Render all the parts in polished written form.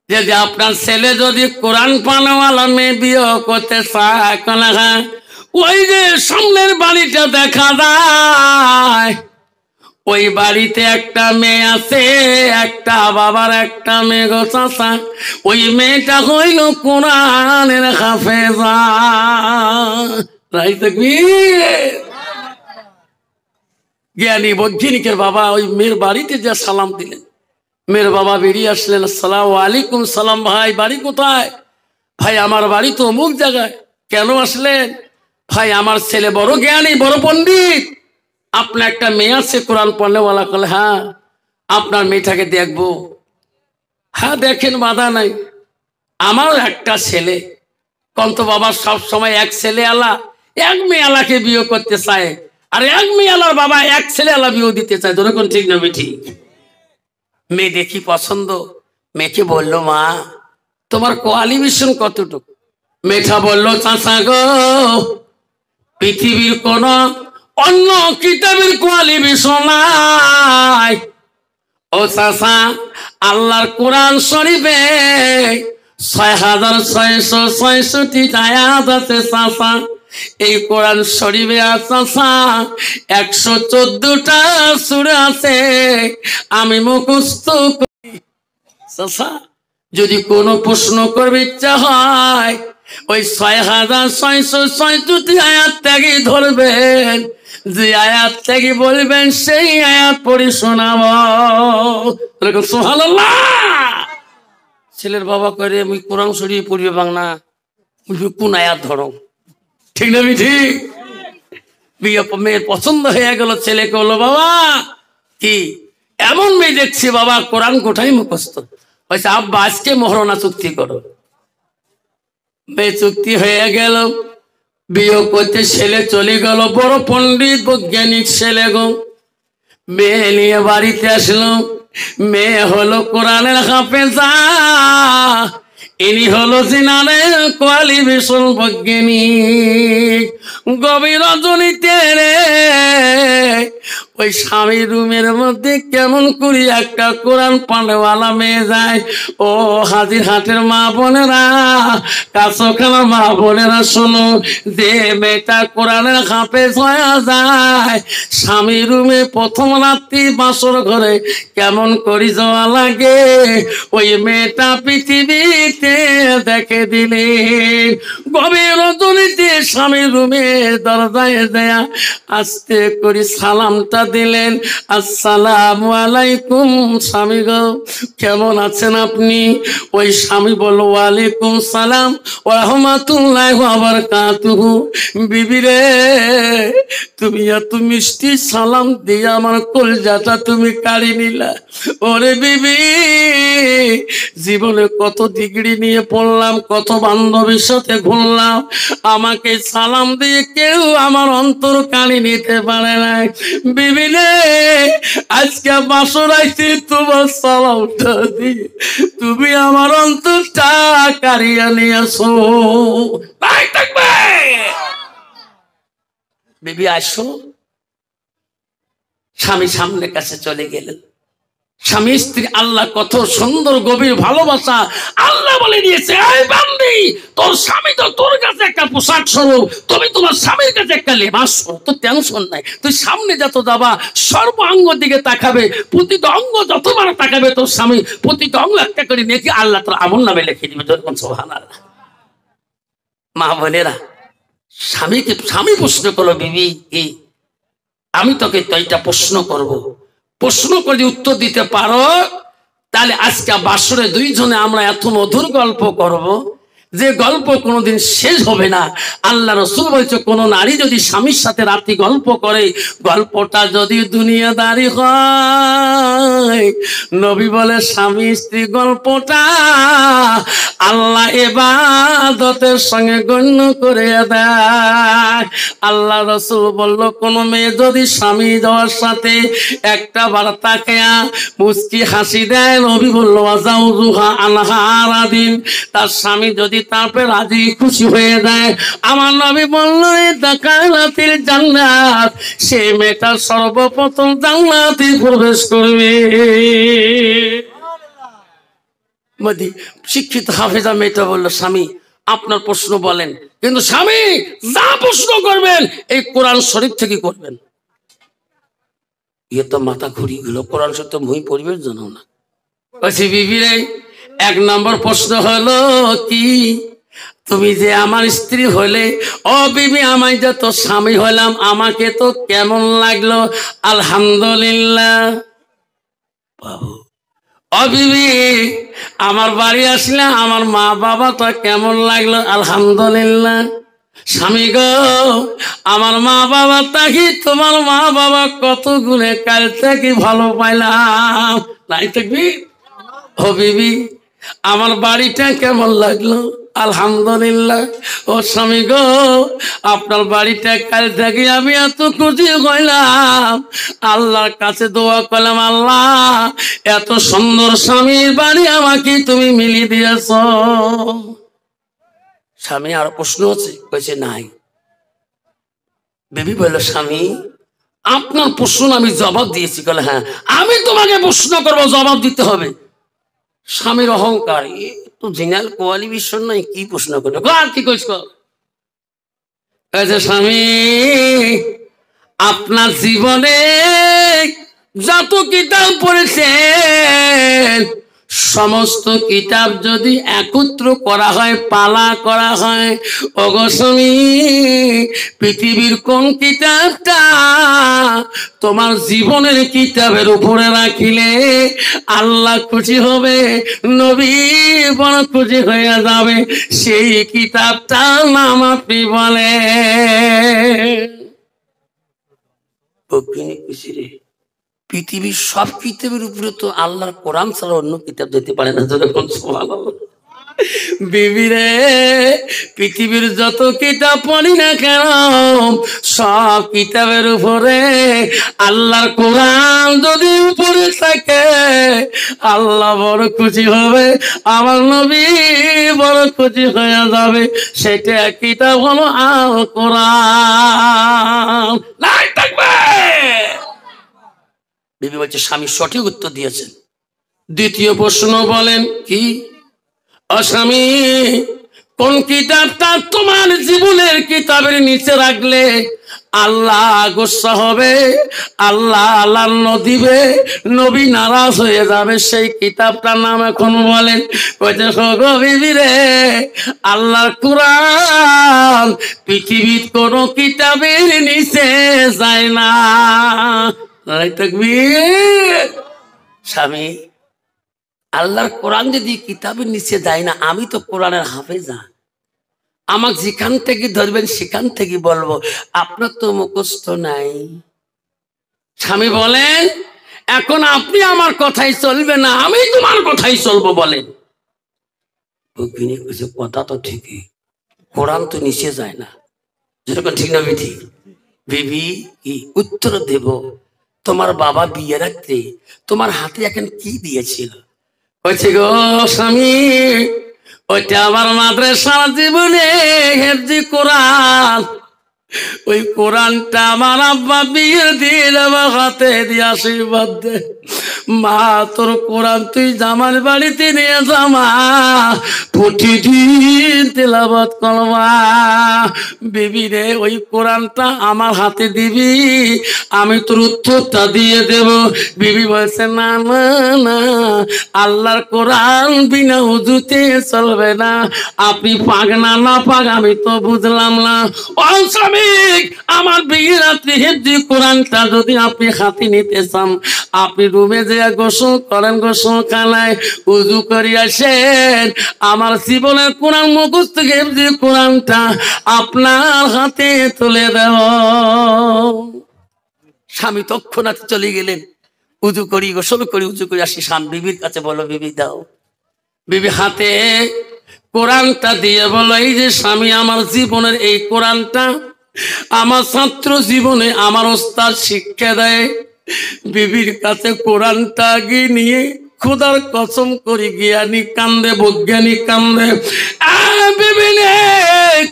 যদি আপনার ছেলে যদি কোরআন পানওয়ালা মেয়ে বিয়ে করতে চায়, ওই যে সামনের বাড়িটা দেখা যায়, ওই বাড়িতে একটা মেয়ে আছে, একটা বাবার একটা মেয়ে গো চাচা। ওই মেয়েটা হইল কোরআনের হাফেজা। জ্ঞানী বৈজ্ঞানিকের বাবা ওই মেয়ের বাড়িতে যা সালাম দিলেন, মেয়ের বাবা বেরিয়ে আসলেন, আসসালামু আলাইকুম। সালাম ভাই, বাড়ি কোথায়? ভাই আমার বাড়ি তো অমুক জায়গায়। কেন আসলেন? ভাই আমার ছেলে বড় জ্ঞানী, বড় পণ্ডিত, আপনার একটা মেয়ে আছে কোরআন পড়নেওয়ালা। বলে হ্যাঁ, আপনার মেয়েটাকে দেখবো। হ্যাঁ দেখেন, বাধা নাই। আমার একটা ছেলে, কন্ত বাবা সব সময় এক ছেলে আলা এক মেয়ে আলাকে বিয়ে করতে চায়, আর এক মেয়ে আলার বাবা এক ছেলে আলা বিয়ে দিতে চায়। ধরে কোন ঠিক না ঠিক? মেয়ে দেখি পছন্দ। মেয়েকে বললো, মা তোমার কোয়ালিফিকেশন কতটুকু? মেয়েটা বললো, চাচা গো, পৃথিবীর কোন অন্য কিতাবের কোয়ালিফিকেশন নাই। ও চাচা, আল্লাহর কোরআন শরীফে 6666 আয়াত আছে চাচা। এই কোরআন শরীফে চাচা 114টা সূরা আছে, আমি মুখস্থ করি। চাচা যদি কোনো প্রশ্ন করবে ইচ্ছা হয়, ওই 6666 আয়াত থেকে ধরবেন, যে আয়াত থেকে বলবেন সেই আয়াত পড়ে শোনাবো। সুবহানাল্লাহ। ছেলের বাবা করে, আমি কোরআন শরীফ পড়বে বাংলা, কোন আয়াত ধরো? ঠিক না ঠিক? বিয়ে মেয়ের পছন্দ হয়ে গেল। ছেলেকে বললো, বাবা কি এমন মেয়ে দেখছি বাবা, কোরআন কোঠাই মুখস্থ। বলছে, আব্বা আজকে মহরণা চুক্তি করো। মেয়ে চুক্তি হয়ে গেল, বিয়ে করতে ছেলে চলে গেল। বড় পণ্ডিত বৈজ্ঞানিক ছেলে গো। মেয়ে নিয়ে বাড়িতে আসলো। মেয়ে হলো কোরআনের হাফেজা, ইনি হলো জিনানের কোয়ালিফিকেশন বৈজ্ঞানিক। গভীর রজনীতে রে ওই স্বামীর রুমের মধ্যে কেমন করি একটা কোরআন পানেওয়ালা মেয়ে যায়। ও হাজির হাটের মা বোনেরা, কাছখানা মা বোনেরা, শোনো, যে মেয়েটা কোরআনের হাফেজ হয়ে যায়, স্বামী রুমে প্রথম রাত্রি বাসর ঘরে কেমন করি যাওয়া লাগে, ওই মেয়েটা পৃথিবীতে দেখে দিলেন। গভীর রজনীতে স্বামীর রুমে দরজায় দেয়া আস্তে করে সালামটা দিলেন, আসসালামু আলাইকুম স্বামী গো, কেমন আছেন আপনি? ওই স্বামী বলল, ওয়ালাইকুম সালাম ওয়া রাহমাতুল্লাহি ওয়া বারাকাতুহু। বিবি রে, তুমি এত মিষ্টি সালাম দিয়ে আমার কলজাটা তুমি কাড়ি নিলা। ওরে বিবি, জীবনে কত ডিগ্রি নিয়ে পড়লাম, কত বান্ধবীর সাথে ঘুরলাম, আমাকে সালাম দিয়ে কেউ আমার অন্তর কাড়ি নিতে পারে না। বিবি রে, আজকে বাসর আইছি তোমার সালামটা দিয়ে তুমি আমার অন্তরটা কাড়িয়া নিয়েছো। বিবি আসো। স্বামী সামনের কাছে চলে গেলেন। স্বামী স্ত্রী আল্লাহ কত সুন্দর গভীর ভালোবাসা আল্লাহ বলে দিয়েছে, এই বান্দি, তোর স্বামী তো তোর কাছে একটা পোশাক স্বরূপ, তুমি তোমার স্বামীর কাছে একটা লেবাস স্বরূপ। তোর টেনশন নাই, তুই সামনে যত যাবা সর্বাঙ্গ দিকে তাকাবে, প্রতিটা অঙ্গ যতবার তাকাবে তোর স্বামী প্রতিটা অঙ্গ একটা করে নেকি আল্লাহ তোর আমল নামে লিখে দিবে। সুবহানাল্লাহ। মা বোনেরা, স্বামী প্রশ্ন করলো, বিবি কি, আমি তোকে তো এটা প্রশ্ন করব, প্রশ্ন করে উত্তর দিতে পারো তাহলে আজকে বাসরে দুইজনে আমরা এত মধুর গল্প করব যে গল্প কোনোদিন শেষ হবে না। আল্লাহ রাসূল বলছে, কোন নারী যদি স্বামীর সাথে রাত্রি গল্প করে, গল্পটা যদি দুনিয়াদারি হয়, নবী বলে স্বামী স্ত্রী গল্পটা আল্লাহ ইবাদতের সঙ্গে গণ্য করে দেয়। আল্লাহ রাসূল বলল, কোন মেয়ে যদি স্বামী যাওয়ার সাথে একটা বার তাকায়া মুচকি হাসি দেয়, নবী বলল, আযাউজুহা আনহা রাদিন, তার স্বামী যদি তারপরে রাজি খুশি হয়ে যায়, আমার নবী বললেন দাখালাতিল জান্নাত, সে মেয়েটা সর্বপ্রথম জান্নাতে প্রবেশ করবে। মধ্যে শিক্ষিত হাফেজা মেয়েটা বললো, স্বামী আপনার প্রশ্ন বলেন, কিন্তু স্বামী যা প্রশ্ন করবেন এই কোরআন শরীফ থেকে করবেন। ইয়ে তো মাথা ঘুরিয়ে গেল, কোরআন শরীফ তো মুই পরিবেশ জানো না। বলছি বিবি রে, 1 নম্বর প্রশ্ন হলো কি, তুমি যে আমার স্ত্রী হলে, ও বিবি আমি যে তো স্বামী হলাম, আমাকে তো কেমন লাগলো? আলহামদুলিল্লাহ। বাবু, ও বিবি আমার বাড়ি আসলে আমার মা বাবাটা কেমন লাগলো? আলহামদুলিল্লাহ। স্বামী গো, আমার মা বাবা থাকি তোমার মা বাবা কত গুণে কাল থেকে ভালো পাইলাম। নাই থাকবি। ও বিবি আমার বাড়িটা কেমন লাগলো? আলহামদুলিল্লাহ। ও স্বামী গো, আপনার বাড়িটা কাল থেকে আমি এত খুশি হইলাম, আল্লাহর কাছে দোয়া করলাম, আল্লাহ এত সুন্দর স্বামীর বাড়ি আমাকে তুমি মিলিয়ে দিয়েছ। স্বামী আর প্রশ্ন আছে? কইছে নাই। বেবি বলল, স্বামী আপনার প্রশ্ন আমি জবাব দিয়েছি। বলে হ্যাঁ, আমি তোমাকে প্রশ্ন করবো, জবাব দিতে হবে। স্বামীর অহংকার, তো জেনারেল কোয়ালিফিকেশন নাই, কি প্রশ্ন করবে? আর কি কইছ? স্বামী আপনার জীবনে যত কিতাব পড়েছেন সমস্ত কিতাব যদি একত্র করা হয়, পালা করা হয়, ওগো স্বামী পৃথিবীর কোন কিতাবটা তোমার জীবনের কিতাবের উপরে রাখিলে আল্লাহ খুশি হবে, নবী বড় খুশি হয়ে যাবে, সেই কিতাবটার নাম আপনি বলে? পৃথিবীর সব কিতাবের উপরে তো আল্লাহর কোরআন ছাড়া অন্য কিতাব দিতে পারে না। যখন বিবি রে, পৃথিবীর যত কিতাব পড়ি না কেন সব কিতাবের উপরে আল্লাহর কোরআন যদি উপরে থাকে আল্লাহ বড় খুশি হবে, আমার নবী বড় খুশি হয়ে যাবে। সেটা কিতাব হলো আল কোরআন। নাই থাকবে। বিবি বলছে, স্বামী সঠিক উত্তর দিয়েছেন। দ্বিতীয় প্রশ্ন বলেন কি? স্বামী কোন কিতাবটা তোমার জীবনের কিতাবের নিচে রাখলে আল্লাহ গোসা হবে, আল্লাহ লান্ন দিবে, নবী নারাজ হয়ে যাবে, সেই কিতাবটার নাম এখন বলেন? কইতে গো বিবি রে, আল্লাহর কোরআন পৃথিবীর কোন কিতাবের নিচে যায় না। স্বামী আল্লাহর কোরআন যদি কিতাবের নিচে যায় না, আমি তো কোরআনের হাফেজা, আমাকে যেখান থেকে ধরবেন সেখান থেকে বলবো, আপনার তো মুখস্থ নাই। স্বামী বলেন, এখন আপনি আমার কথাই চলবে না, আমি তোমার কথাই চলবো বলেন? কথা তো ঠিকই, কোরআন তো নিচে যায় না, যেরকম ঠিক না বিধি? বিবি কি উত্তর দেব? তোমার বাবা বিয়ে রাখতে তোমার হাতে এখন কি দিয়েছিল? বলছে গো স্বামী, ওইটা আমার মাদ্রাসা জীবনে হেফজি কোরআন, ওই কোরআনটা আমার আব্বা বিয়ের দিন আমার হাতে দিয়ে আশীর্বাদ দে, মা তোর কোরআন তুই জামার বাড়িতে নিয়ে জামা প্রতিদিন তেলাওয়াত করবা। বিবি রে, ওই কোরআনটা আমার হাতে দিবি, আমি তোর উত্তরটা দিয়ে দেব। বিবি বলছে, না না না, আল্লাহর কোরআন বিনা উজুতে চলবে না। আপনি পাক না না পাক আমি তো বুঝলাম না। ও শ্রমিক, আমার বিয়ের রাত্রি হেফজি কোরআনটা যদি আপনি হাতে নিতে চান, আপনি রুমে যে গোসল করেন, গোসলখানায় উজু করে আসেন, আমার জীবনের কোরআন মুখস্থ হেফজি কোরআনটা আপনার হাতে তুলে দেব। স্বামী তৎক্ষণাৎ চলে গেলেন, উজু করি গোসল করি উজু করে আসি, স্বামী বিবির কাছে বলো, বিবি দাও। বিবি হাতে কোরআনটা দিয়ে বলো, এই যে স্বামী, আমার জীবনের এই কোরআনটা আমার ছাত্র জীবনে আমার ওস্তাদ শিক্ষা দেয়। বিবির কাছে কোরআনটা গিয়ে নিয়ে খোদার কসম করে জ্ঞানী কান্দে, বৈজ্ঞানিক কান্দে। বিবি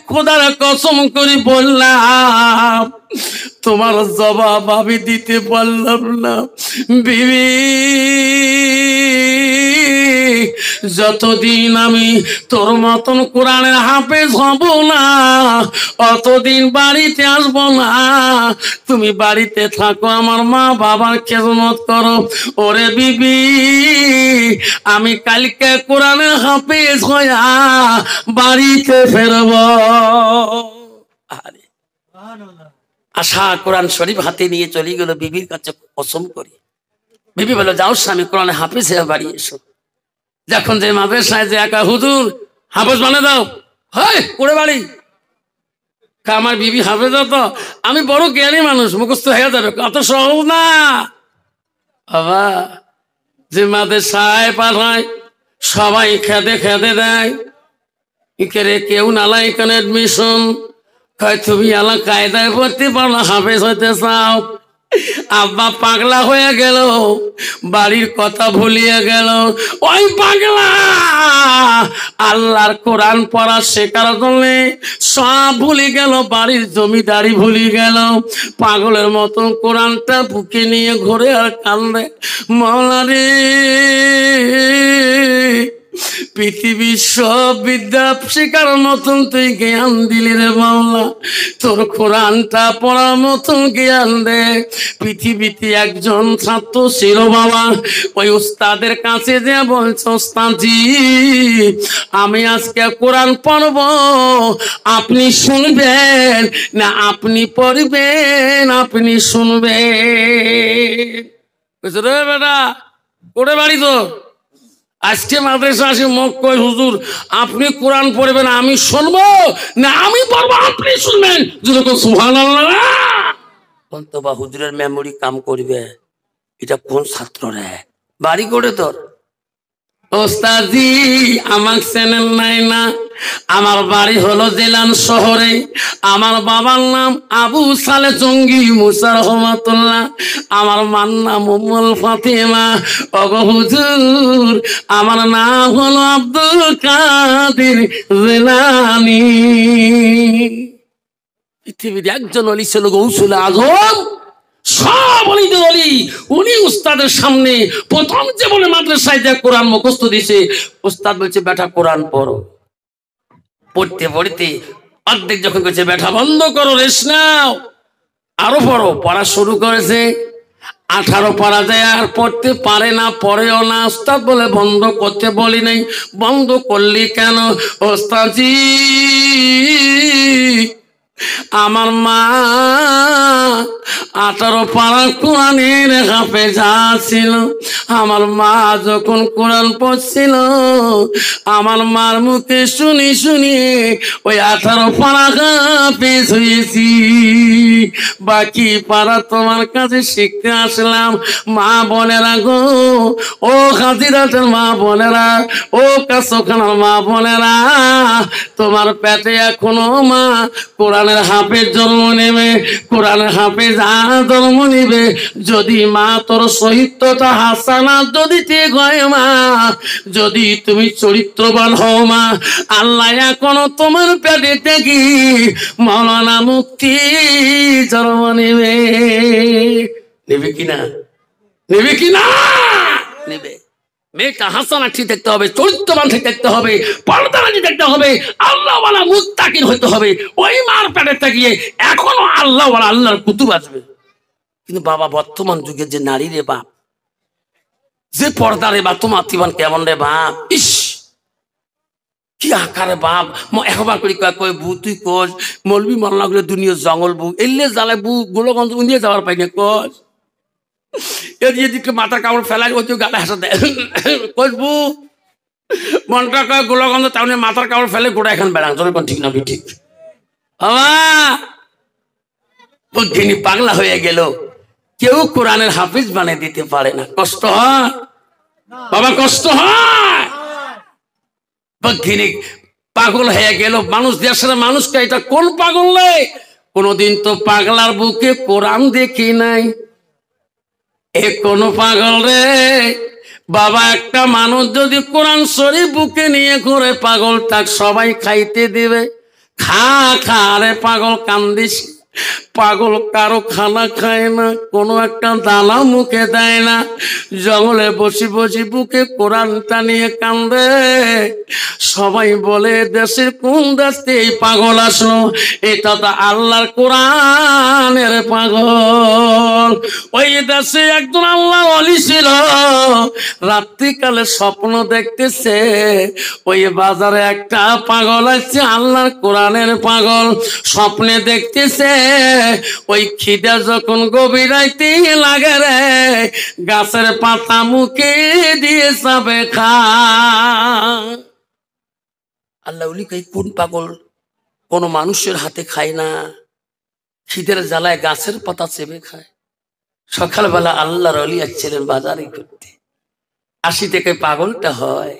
খোদার কসম করে বললাম, তোমার জবাব আমি দিতে পারলাম না। বিবি যতদিন আমি তোর মতন কোরআনের হাফেজ হব না অতদিন বাড়িতে আসবো না। তুমি বাড়িতে থাকো, আমার মা বাবার খেদমত করো। ওরে বিবি, আমি কালকে কোরআনের হাফেজ হইয়া বাড়িতে ফেরব। আরে আশা কোরআন শরীফ হাতে নিয়ে চলে গেল বিবির কাছে কসম করি। বিবি বলল, যাও স্বামী কোরআনে হাফেজ হয়ে বাড়ি এসো। যখন যে মাদ্রাসায় যে একা হুজুর হাফেজ মানে দাও, হয় করে বাড়ি। আমার বিবি হাফেজ তো, আমি বড় জ্ঞানী মানুষ, মুখস্থ হয়ে যাবে, অত সহজ না বাবা। যে মাদ্রাসায় পাঠায় সবাই খেদে খেদে দেয়, ইকেরে কেউ নালা এখানে এডমিশন কয় তুমি আলা কায়দায় পড়তে পারো, হাফেজ হইতে চাও। আব্বা পাগলা হয়ে গেল, বাড়ির কথা ভুলিয়ে গেল। ওই পাগলা আল্লাহর কোরআন পড়া শেখার জন্য সব ভুলে গেল, বাড়ির জমিদারি ভুলে গেল। পাগলের মতো কোরআনটা বুকে নিয়ে ঘুরে আর কান্দে, মাওলা রে পৃথিবীর সব বিদ্যা শেখার মতন তুই জ্ঞান দিলি রে মাওলা, তোর কোরআনটা পড়ার মতন জ্ঞান দে। পৃথিবীতে একজন ছাত্র ছিল বাবা, ওই উস্তাদের কাছে যে বলছে, উস্তাদজি আমি আজকে কোরআন পড়ব, আপনি শুনবেন না আপনি পড়বেন? আপনি শুনবেন। রে বেটা করে বাড়ি তো আজকে মাদ্রাসা আসে মুখ কই, হুজুর আপনি কোরআন পড়বেন আমি শুনবো না আমি পড়বো আপনি শুনবেন? সুবহানাল্লাহ। বা হুজুরের মেমোরি কাম করবে, এটা কোন ছাত্র রে? বাড়ি করে তোর ওস্তাদি আমার চ্যানেল নাই না, আমার বাড়ি হলো জেলান শহরে, আমার বাবার নাম আবু সালে জঙ্গি মুসা রহমাতুল্লাহ, আমার মার নাম উম্মুল ফাতেমা। ওগো হুজুর আমার নাম হলো আব্দুল কাদের জিলানী। পৃথিবীর একজন অলি ছিল গৌসুল আজম, সব অলিদের অলি। উনি উস্তাদের সামনে প্রথম যে বলে মাদ্রাসায় যে কোরআন মুখস্থ দিছে, উস্তাদ বলছে বেটা কোরআন পড়ো। পড়তে পড়তে অর্ধেক যখন করেছে, বেটা বন্ধ করো, রেস নাও, আরো পড়ো। পড়া শুরু করেছে, 18 পারা যায় আর পড়তে পারে না, পড়েও না। উস্তাদ বলে বন্ধ করতে বলি নাই, বন্ধ করলি কেন? ওস্তাদজি আমার মা 18 পারা কোরআনের হাফেজা ছিল। আমার মা যখন কোরআন পড়ছিল, আমার মার মুখে শুনি শুনি ওই 18 পারা হাফেজ হয়েছি। বাকি পারা তোমার কাছে শিখতে আসলাম। মা বোনেরা গো, ও হাজিরাটের মা বোনেরা, ও কাছখানার মা বোনেরা, তোমার পেটে এখনো মা কোরআনের হাফেজ জন্ম নেবে, কোরআনের হাফেজ জন্ম নিবে। যদি মা তোর সহিত্যটা হাসানা যদি ঠিক হয় মা, যদি তুমি চরিত্রবান হও মা, আল্লাহ এখনো তোমার পেটে থেকে মাওলানা মুক্তি জন্ম নেবে। নেবে কিনা? নেবে কিনা? নেবে। মেয়েটা হাসানা ঠিক দেখতে হবে, চরিত্রবান ঠিক দেখতে হবে, পর্দাবাজি দেখতে হবে, আল্লাহওয়ালা মুত্তাকিন হইতে হবে। ওই মার পেটে গিয়ে এখনো আল্লাহওয়ালা আল্লাহর কুতুব আসবে। কিন্তু বাবা বর্তমান যুগের যে নারী রে বাপ, যে পর্দা রে বাপ, তোমার জীবন কেমন রে বাপ, ইস কি আকারে বাপ। একবার করে কয় বু তুই কস মলবি মরনা গুলো দুনিয়া জঙ্গল বু এলে জ্বালায় বু গোলগঞ্জ উনিয়ে যাওয়ার পাই না কস। এদিকে মাথার কাপড় ফেলাই ওই গালে হাসা দেয়, কসবু মনটা কয় গোলগঞ্জ তাহলে মাথার কাপড় ফেলে গোটা এখন বেড়ান তোর ঠিক না ঠিক। বুদ্ধিনী পাগলা হয়ে গেল, কেউ কোরআনের হাফিজ বানিয়ে দিতে পারে না। কষ্ট হয় বাবা, কষ্ট হয়। বুদ্ধিনী পাগল হয়ে গেল। মানুষ দেশের মানুষকে এটা কোন পাগল নেই? কোনদিন তো পাগলার বুকে কোরআন দেখি নাই। এ কোন পাগল রে বাবা? একটা মানুষ যদি কোরআন শরীফ বুকে নিয়ে ঘুরে, পাগল তাক সবাই খাইতে দিবে। খা খা রে পাগল, কান্দিস। পাগল কারো খানা খায় না, কোনো একটা দানা মুখে দেয় না, জঙ্গলে বসে বসে বুকে কোরআন টানিয়ে কান্দে। সবাই বলে দেশের কোন দেশ থেকে এই পাগল আসলো, এটা তো আল্লাহর কোরআনের পাগল। ওই দেশে একজন আল্লাহ ওলি ছিল, রাত্রিকালে স্বপ্ন দেখতেছে ওই বাজারে একটা পাগল আছে, আল্লাহর কোরআনের পাগল। স্বপ্নে দেখতেছে ওই খিদে যখন গভীর রাইতে লাগে রে, গাছের পাতা মুখে দিয়ে যাবে খা। আল্লাহ ওলি কই কোন পাগল কোন মানুষের হাতে খায় না, খিদের জ্বালায় গাছের পাতা চেপে খায়। সকালবেলা আল্লাহর ওলি আসছিলেন বাজারে করতে, 80 থেকে পাগলটা হয়।